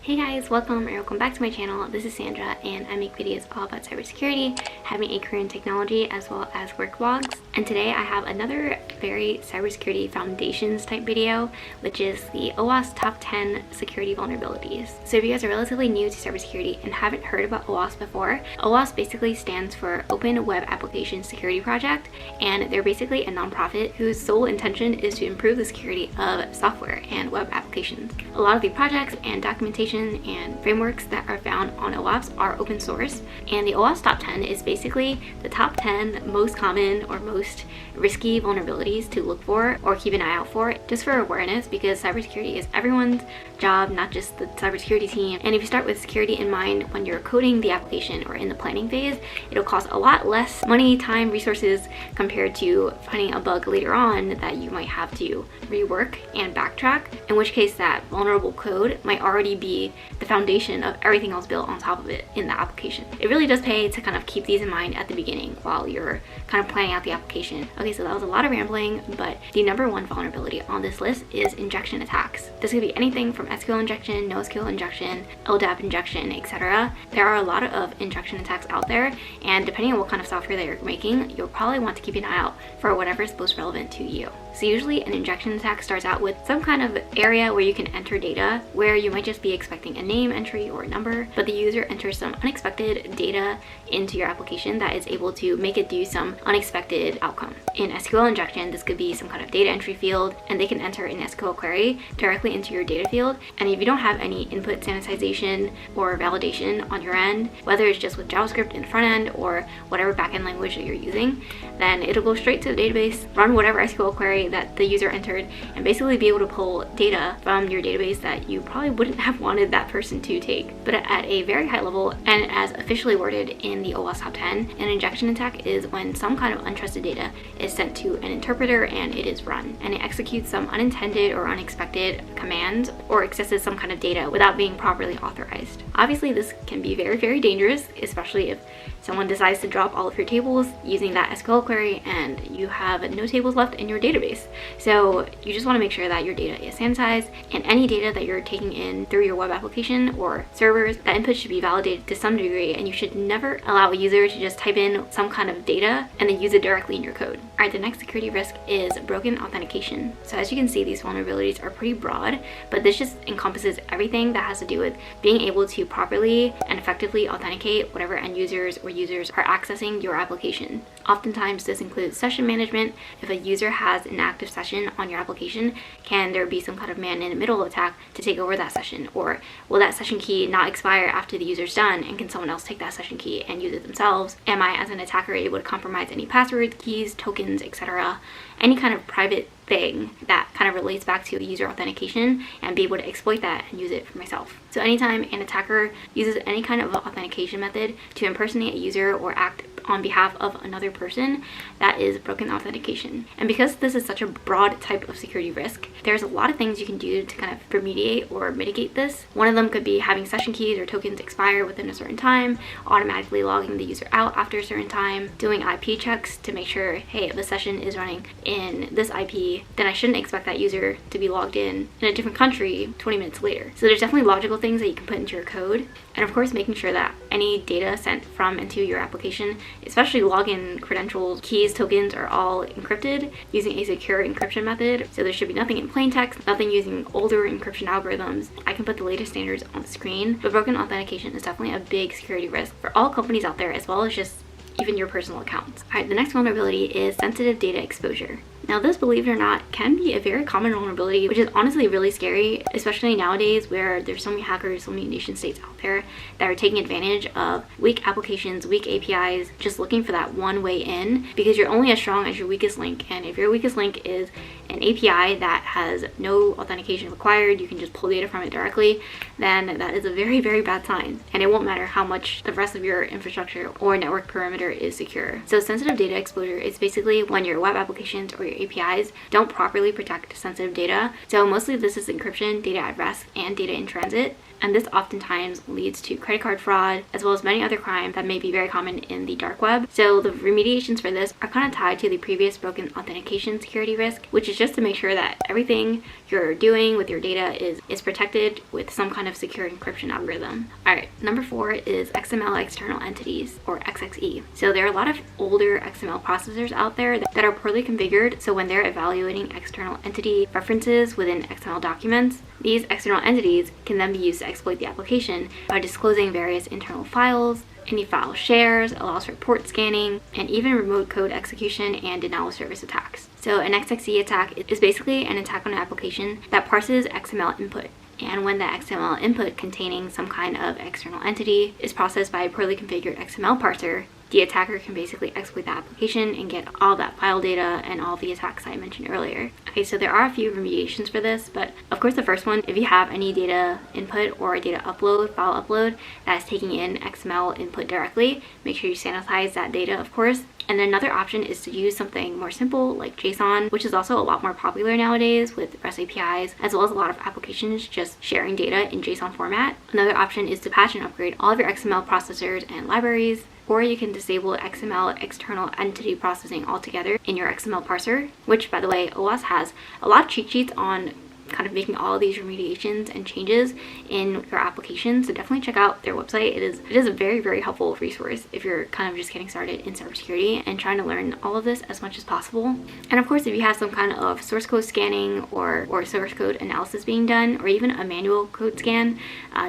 Hey guys, welcome back to my channel. This is Sandra and I make videos all about cybersecurity, having a career in technology as well as work vlogs. And today I have another very cybersecurity foundations type video, which is the OWASP top 10 security vulnerabilities. So if you guys are relatively new to cybersecurity and haven't heard about OWASP before, OWASP basically stands for Open Web Application Security Project, and they're basically a nonprofit whose sole intention is to improve the security of software and web applications. A lot of the projects and documentation and frameworks that are found on OWASP are open source, and the OWASP top 10 is basically the top 10 most common or most risky vulnerabilities to look for or keep an eye out for, just for awareness, because cybersecurity is everyone's job, not just the cybersecurity team. And if you start with security in mind when you're coding the application or in the planning phase, it'll cost a lot less money, time, resources compared to finding a bug later on that you might have to rework and backtrack, in which case that vulnerable code might already be the foundation of everything else built on top of it in the application. It really does pay to kind of keep these in mind at the beginning while you're kind of planning out the application. Okay, so that was a lot of rambling, but the number one vulnerability on this list is injection attacks. This could be anything from SQL injection, NoSQL injection, LDAP injection, etc. There are a lot of injection attacks out there, and depending on what kind of software that you're making, you'll probably want to keep an eye out for whatever is most relevant to you. So usually an injection attack starts out with some kind of area where you can enter data, where you might just be expecting a name entry or a number, but the user enters some unexpected data into your application that is able to make it do some unexpected outcome. In SQL injection, this could be some kind of data entry field, and they can enter an SQL query directly into your data field. And if you don't have any input sanitization or validation on your end, whether it's just with JavaScript in the front end or whatever backend language that you're using, then it'll go straight to the database, run whatever SQL query that the user entered, and basically be able to pull data from your database that you probably wouldn't have wanted that person to take. But at a very high level, and as officially worded in the OWASP top 10, an injection attack is when some kind of untrusted data is sent to an interpreter and it is run, and it executes some unintended or unexpected commands or accesses some kind of data without being properly authorized. Obviously, this can be very, very dangerous, especially if someone decides to drop all of your tables using that SQL query and you have no tables left in your database. So you just want to make sure that your data is sanitized, and any data that you're taking in through your web application or servers, that input should be validated to some degree, and you should never allow a user to just type in some kind of data and then use it directly in your code. Alright, the next security risk is broken authentication. So as you can see, these vulnerabilities are pretty broad, but this just encompasses everything that has to do with being able to properly and effectively authenticate whatever end users or users are accessing your application. Oftentimes this includes session management. If a user has an active session on your application, can there be some kind of man-in-the-middle attack to take over that session? Or will that session key not expire after the user's done, and can someone else take that session key and use it themselves? Am I, as an attacker, able to compromise any passwords, keys, tokens, etc.? Any kind of private thing that kind of relates back to user authentication, and be able to exploit that and use it for myself. So anytime an attacker uses any kind of authentication method to impersonate a user or act on behalf of another person, that is broken authentication. And because this is such a broad type of security risk, there's a lot of things you can do to kind of remediate or mitigate this. One of them could be having session keys or tokens expire within a certain time, automatically logging the user out after a certain time, doing IP checks to make sure, hey, if the session is running in this IP, then I shouldn't expect that user to be logged in a different country 20 minutes later. So there's definitely logical things that you can put into your code. And of course, making sure that any data sent from and to your application, especially login credentials, keys, tokens, are all encrypted using a secure encryption method. So there should be nothing in plain text, nothing using older encryption algorithms. I can put the latest standards on the screen, but broken authentication is definitely a big security risk for all companies out there, as well as just even your personal accounts. Alright, the next vulnerability is sensitive data exposure. Now this, believe it or not, can be a very common vulnerability, which is honestly really scary, especially nowadays where there's so many hackers, so many nation states out there that are taking advantage of weak applications, weak APIs, just looking for that one way in, because you're only as strong as your weakest link. And if your weakest link is an API that has no authentication required, you can just pull data from it directly, then that is a very, very bad sign. And it won't matter how much the rest of your infrastructure or network perimeter is secure. So sensitive data exposure is basically when your web applications or your APIs don't properly protect sensitive data. So mostly this is encryption, data at rest, and data in transit. and this oftentimes leads to credit card fraud as well as many other crimes that may be very common in the dark web. So the remediations for this are kind of tied to the previous broken authentication security risk, which is just to make sure that everything you're doing with your data is protected with some kind of secure encryption algorithm. Alright, number 4 is XML External Entities, or XXE. So there are a lot of older XML processors out there that are poorly configured, so when they're evaluating external entity references within XML documents, these external entities can then be used to exploit the application by disclosing various internal files, any file shares, allows for port scanning, and even remote code execution and denial of service attacks. So an XXE attack is basically an attack on an application that parses XML input. And when the XML input containing some kind of external entity is processed by a poorly configured XML parser, the attacker can basically exploit the application and get all that file data and all the attacks I mentioned earlier. Okay, so there are a few remediations for this, but of course the first one, if you have any data input or data upload, file upload, that is taking in XML input directly, make sure you sanitize that data, of course. And then another option is to use something more simple like JSON, which is also a lot more popular nowadays with REST APIs, as well as a lot of applications just sharing data in JSON format. Another option is to patch and upgrade all of your XML processors and libraries, or you can disable XML external entity processing altogether in your XML parser, which, by the way, OWASP has a lot of cheat sheets on kind of making all of these remediations and changes in your application, so definitely check out their website. It is a very, very helpful resource if you're kind of just getting started in cybersecurity and trying to learn all of this as much as possible. And of course, if you have some kind of source code scanning or source code analysis being done, or even a manual code scan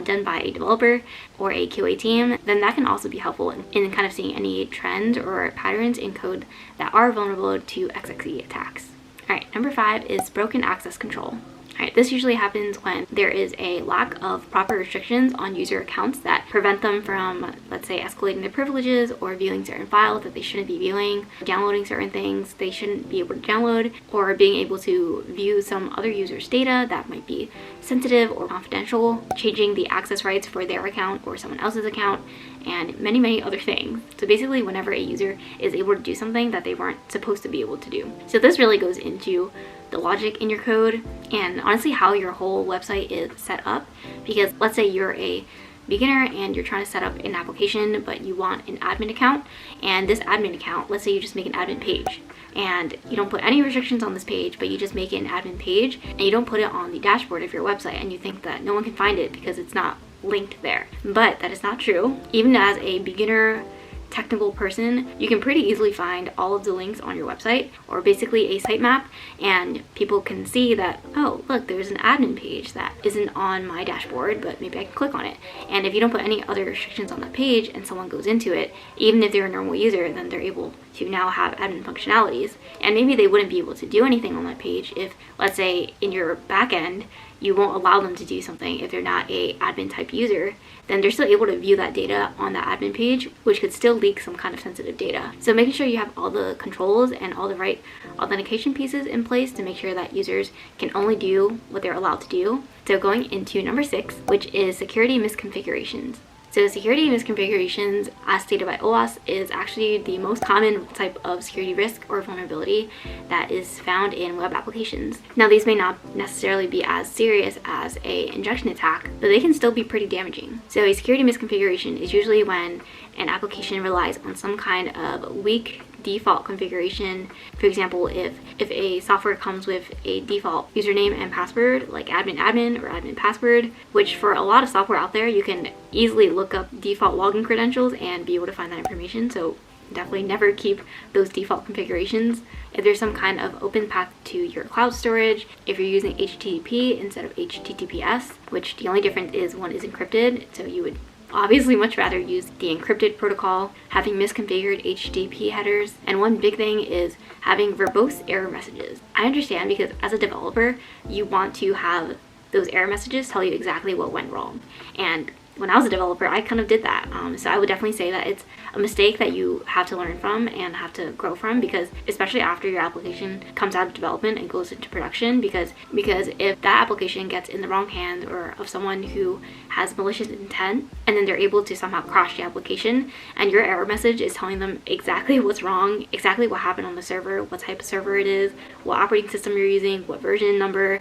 done by a developer or a QA team, then that can also be helpful in kind of seeing any trends or patterns in code that are vulnerable to XXE attacks. Alright, number 5 is broken access control. Alright, this usually happens when there is a lack of proper restrictions on user accounts that prevent them from, let's say, escalating their privileges or viewing certain files that they shouldn't be viewing, downloading certain things they shouldn't be able to download, or being able to view some other user's data that might be sensitive or confidential, changing the access rights for their account or someone else's account, and many, many other things. So basically, whenever a user is able to do something that they weren't supposed to be able to do. So this really goes into the logic in your code and honestly how your whole website is set up, because let's say you're a beginner and you're trying to set up an application but you want an admin account, and this admin account, let's say you just make an admin page and you don't put any restrictions on this page, but you just make it an admin page and you don't put it on the dashboard of your website, and you think that no one can find it because it's not linked there. But that is not true. Even as a beginner technical person, you can pretty easily find all of the links on your website, or basically a sitemap, and people can see that, oh look, there's an admin page that isn't on my dashboard, but maybe I can click on it. And if you don't put any other restrictions on that page and someone goes into it, even if they're a normal user, then they're able to now have admin functionalities. And maybe they wouldn't be able to do anything on that page if, let's say, in your backend you won't allow them to do something if they're not a admin type user, then they're still able to view that data on that admin page, which could still leak some kind of sensitive data. So making sure you have all the controls and all the right authentication pieces in place to make sure that users can only do what they're allowed to do. So going into number 6, which is security misconfigurations. So security misconfigurations, as stated by OWASP, is actually the most common type of security risk or vulnerability that is found in web applications. Now, these may not necessarily be as serious as an injection attack, but they can still be pretty damaging. So a security misconfiguration is usually when an application relies on some kind of weak default configuration. For example, if a software comes with a default username and password like admin or admin password, which for a lot of software out there, you can easily look up default login credentials and be able to find that information. So definitely never keep those default configurations. If there's some kind of open path to your cloud storage, if you're using HTTP instead of HTTPS, which the only difference is one is encrypted, so you would obviously much rather use the encrypted protocol, having misconfigured HTTP headers, and one big thing is having verbose error messages. I understand, because as a developer, you want to have those error messages tell you exactly what went wrong. And when I was a developer, I kind of did that. So I would definitely say that it's a mistake that you have to learn from and have to grow from, because especially after your application comes out of development and goes into production, because if that application gets in the wrong hands or of someone who has malicious intent, and then they're able to somehow crash the application, and your error message is telling them exactly what's wrong, exactly what happened on the server, what type of server it is, what operating system you're using, what version number,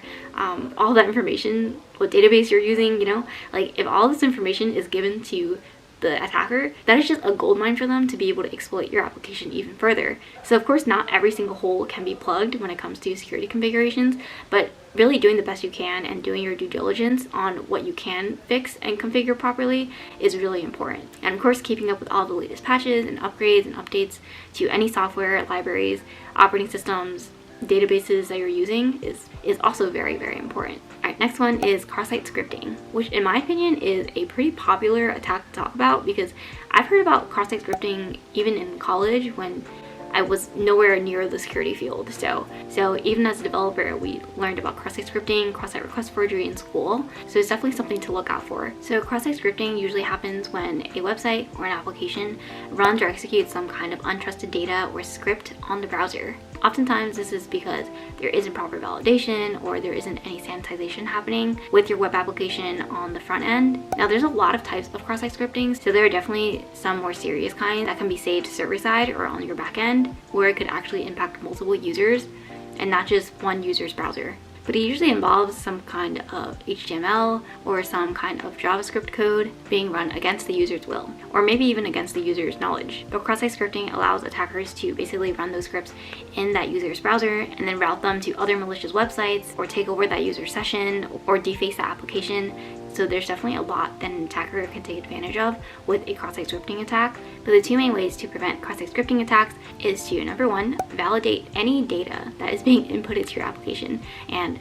all that information what database you're using, you know? Like, if all this information is given to the attacker, that is just a goldmine for them to be able to exploit your application even further. So of course, not every single hole can be plugged when it comes to security configurations, but really doing the best you can and doing your due diligence on what you can fix and configure properly is really important. And of course, keeping up with all the latest patches and upgrades and updates to any software, libraries, operating systems, databases that you're using is also very, very important. All right, next one is cross-site scripting, which in my opinion is a pretty popular attack to talk about, because I've heard about cross-site scripting even in college when I was nowhere near the security field. So even as a developer, we learned about cross-site scripting, cross-site request forgery in school. So it's definitely something to look out for. So cross-site scripting usually happens when a website or an application runs or executes some kind of untrusted data or script on the browser. Oftentimes this is because there isn't proper validation or there isn't any sanitization happening with your web application on the front end. Now there's a lot of types of cross-site scripting, so there are definitely some more serious kinds that can be saved server-side or on your back end, where it could actually impact multiple users and not just one user's browser. But it usually involves some kind of HTML or some kind of JavaScript code being run against the user's will, or maybe even against the user's knowledge. But cross-site scripting allows attackers to basically run those scripts in that user's browser and then route them to other malicious websites, or take over that user's session, or deface the application. So there's definitely a lot that an attacker can take advantage of with a cross-site scripting attack. But the two main ways to prevent cross-site scripting attacks is to, number one, validate any data that is being inputted to your application. And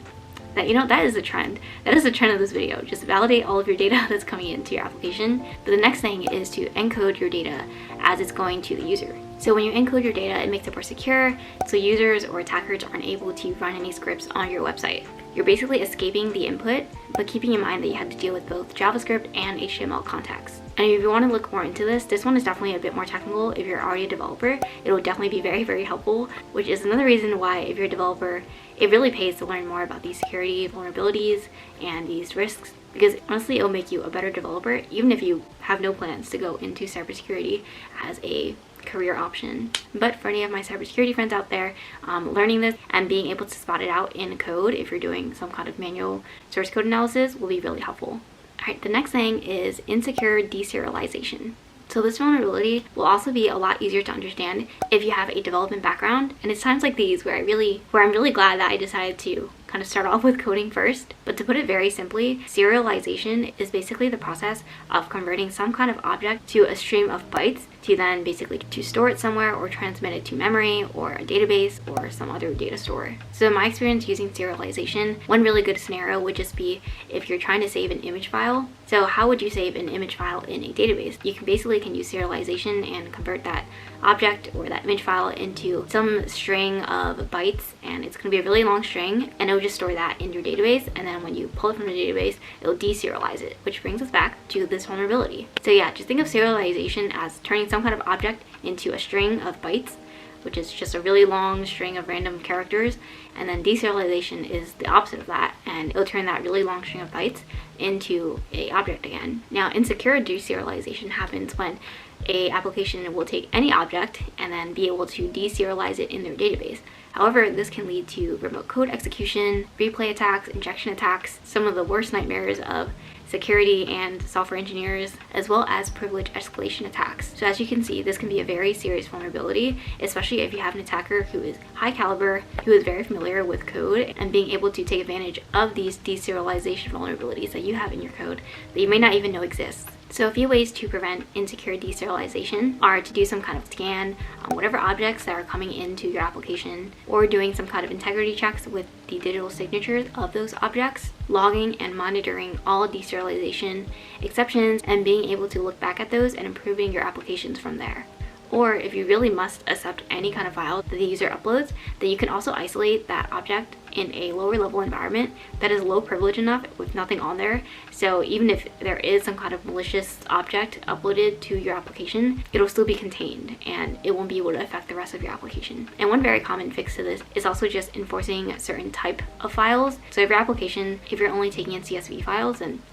that, you know, that is the trend. That is the trend of this video. Just validate all of your data that's coming into your application. But the next thing is to encode your data as it's going to the user. So when you encode your data, it makes it more secure, so users or attackers aren't able to run any scripts on your website. You're basically escaping the input, but keeping in mind that you have to deal with both JavaScript and HTML context. And if you want to look more into this one is definitely a bit more technical. If you're already a developer, it will definitely be very, very helpful, which is another reason why, if you're a developer, it really pays to learn more about these security vulnerabilities and these risks, because honestly, it'll make you a better developer, even if you have no plans to go into cybersecurity as a career option. But for any of my cybersecurity friends out there, learning this and being able to spot it out in code if you're doing some kind of manual source code analysis will be really helpful. Alright, the next thing is insecure deserialization. So this vulnerability will also be a lot easier to understand if you have a development background, and it's times like these where I'm really glad that I decided to kind of start off with coding first. But to put it very simply, serialization is basically the process of converting some kind of object to a stream of bytes to then basically to store it somewhere or transmit it to memory or a database or some other data store. So in my experience using serialization, one really good scenario would just be if you're trying to save an image file. So how would you save an image file in a database? You can use serialization and convert that object or that image file into some string of bytes, and it's going to be a really long string, and it'll just store that in your database, and then when you pull it from the database, it'll deserialize it, which brings us back to this vulnerability. So yeah, just think of serialization as turning some kind of object into a string of bytes, which is just a really long string of random characters, and then deserialization is the opposite of that, and it'll turn that really long string of bytes into a object again. Now, insecure deserialization happens when a application will take any object and then be able to deserialize it in their database. However, this can lead to remote code execution, replay attacks, injection attacks, some of the worst nightmares of security and software engineers, as well as privilege escalation attacks. So as you can see, this can be a very serious vulnerability, especially if you have an attacker who is high caliber, who is very familiar with code, and being able to take advantage of these deserialization vulnerabilities that you have in your code that you may not even know exist. So a few ways to prevent insecure deserialization are to do some kind of scan on whatever objects that are coming into your application, or doing some kind of integrity checks with the digital signatures of those objects, logging and monitoring all deserialization exceptions, and being able to look back at those and improving your applications from there. Or if you really must accept any kind of file that the user uploads, then you can also isolate that object in a lower level environment that is low privilege enough with nothing on there. So even if there is some kind of malicious object uploaded to your application, it'll still be contained and it won't be able to affect the rest of your application. And one very common fix to this is also just enforcing a certain type of files. So if your application, if you're only taking in CSV files, then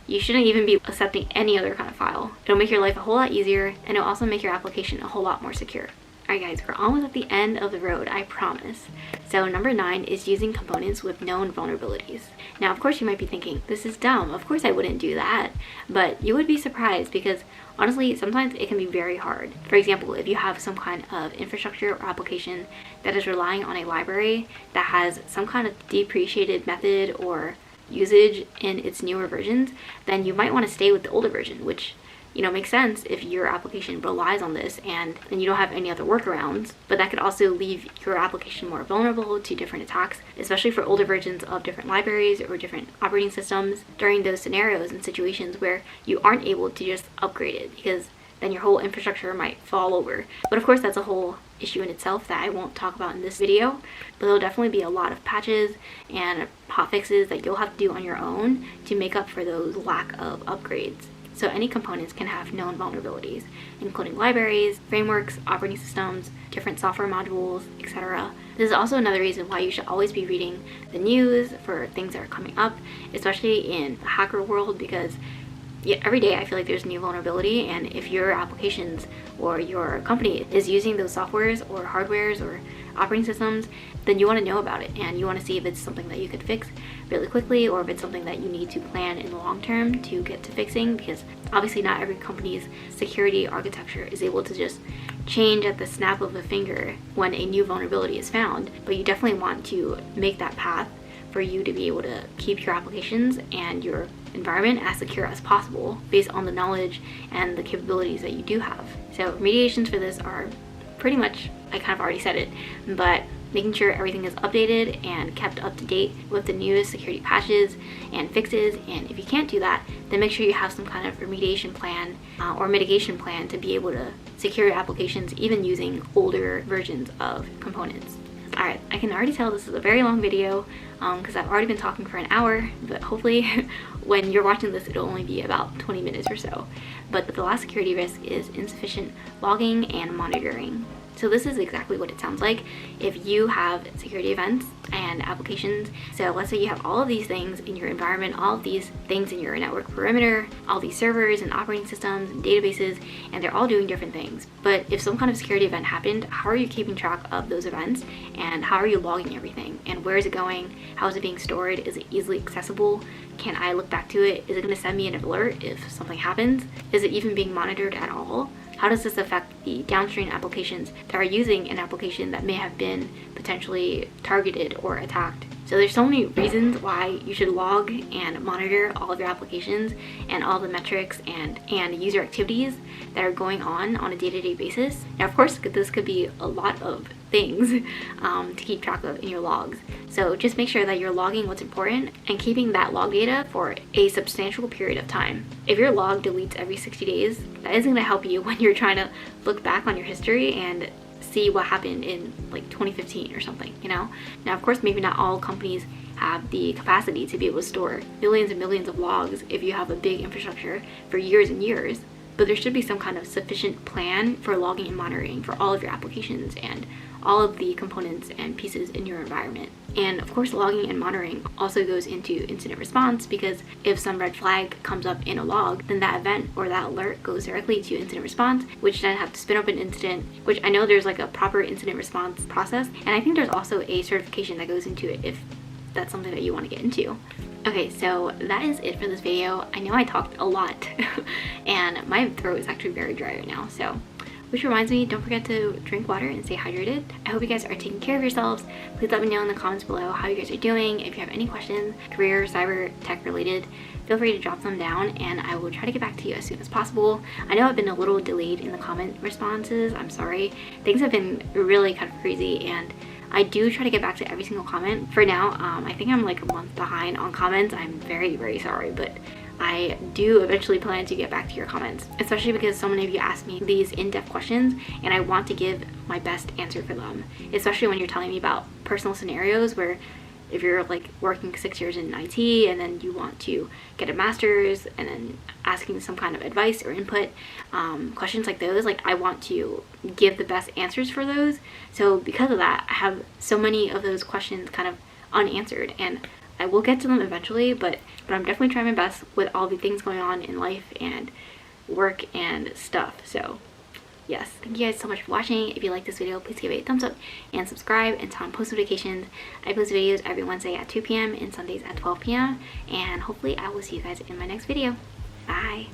you shouldn't even be accepting any other kind of file. It'll make your life a whole lot easier, and it'll also make your application a whole lot more secure. Alright guys, we're almost at the end of the road, I promise. So number 9 is using components with known vulnerabilities. Now of course you might be thinking, this is dumb, of course I wouldn't do that. But you would be surprised because honestly, sometimes it can be very hard. For example, if you have some kind of infrastructure or application that is relying on a library that has some kind of depreciated method or usage in its newer versions, then you might want to stay with the older version, which makes sense if your application relies on this and you don't have any other workarounds. But that could also leave your application more vulnerable to different attacks, especially for older versions of different libraries or different operating systems during those scenarios and situations where you aren't able to just upgrade it, because then your whole infrastructure might fall over. But of course that's a whole issue in itself that I won't talk about in this video, but there'll definitely be a lot of patches and hotfixes that you'll have to do on your own to make up for those lack of upgrades. So any components can have known vulnerabilities, including libraries, frameworks, operating systems, different software modules, etc. This is also another reason why you should always be reading the news for things that are coming up, especially in the hacker world, because every day I feel like there's a new vulnerability, and if your applications or your company is using those softwares or hardwares or operating systems, then you want to know about it and you want to see if it's something that you could fix really quickly or if it's something that you need to plan in the long term to get to fixing, because obviously not every company's security architecture is able to just change at the snap of a finger when a new vulnerability is found. But you definitely want to make that path for you to be able to keep your applications and your environment as secure as possible based on the knowledge and the capabilities that you do have. So remediations for this are pretty much, I kind of already said it, but making sure everything is updated and kept up to date with the newest security patches and fixes. And if you can't do that, then make sure you have some kind of remediation plan or mitigation plan to be able to secure your applications even using older versions of components. Alright, I can already tell this is a very long video because I've already been talking for an hour, but hopefully when you're watching this it'll only be about 20 minutes or so. But the last security risk is insufficient logging and monitoring. So this is exactly what it sounds like if you have security events and applications. So let's say you have all of these things in your environment, all of these things in your network perimeter, all these servers and operating systems and databases, and they're all doing different things. But if some kind of security event happened, how are you keeping track of those events and how are you logging everything? And where is it going? How is it being stored? Is it easily accessible? Can I look back to it? Is it going to send me an alert if something happens? Is it even being monitored at all? How does this affect the downstream applications that are using an application that may have been potentially targeted or attacked? So there's so many reasons why you should log and monitor all of your applications and all the metrics and user activities that are going on a day-to-day basis. Now of course this could be a lot of things to keep track of in your logs. So just make sure that you're logging what's important and keeping that log data for a substantial period of time. If your log deletes every 60 days, that isn't going to help you when you're trying to look back on your history and see what happened in like 2015 or something, Now of course maybe not all companies have the capacity to be able to store millions and millions of logs if you have a big infrastructure for years and years, but there should be some kind of sufficient plan for logging and monitoring for all of your applications and all of the components and pieces in your environment. And of course logging and monitoring also goes into incident response, because if some red flag comes up in a log, then that event or that alert goes directly to incident response, which then have to spin up an incident, which I know there's like a proper incident response process, and I think there's also a certification that goes into it if that's something that you want to get into. Okay, so that is it for this video. I know I talked a lot and my throat is actually very dry right now, so which reminds me, don't forget to drink water and stay hydrated. I hope you guys are taking care of yourselves. Please let me know in the comments below how you guys are doing. If you have any questions, career, cyber, tech related, feel free to drop them down and I will try to get back to you as soon as possible. I know I've been a little delayed in the comment responses. I'm sorry. Things have been really kind of crazy and I do try to get back to every single comment. For now, I think I'm like a month behind on comments. I'm very, very sorry, but I do eventually plan to get back to your comments, especially because so many of you ask me these in-depth questions and I want to give my best answer for them, especially when you're telling me about personal scenarios where if you're like working 6 years in IT and then you want to get a master's and then asking some kind of advice or input, questions like those, like I want to give the best answers for those. So because of that, I have so many of those questions kind of unanswered and I will get to them eventually, but I'm definitely trying my best with all the things going on in life and work and stuff. So yes, thank you guys so much for watching. If you like this video, please give it a thumbs up and subscribe and turn on post notifications. I post videos every Wednesday at 2 p.m. and Sundays at 12 p.m. and hopefully I will see you guys in my next video. Bye.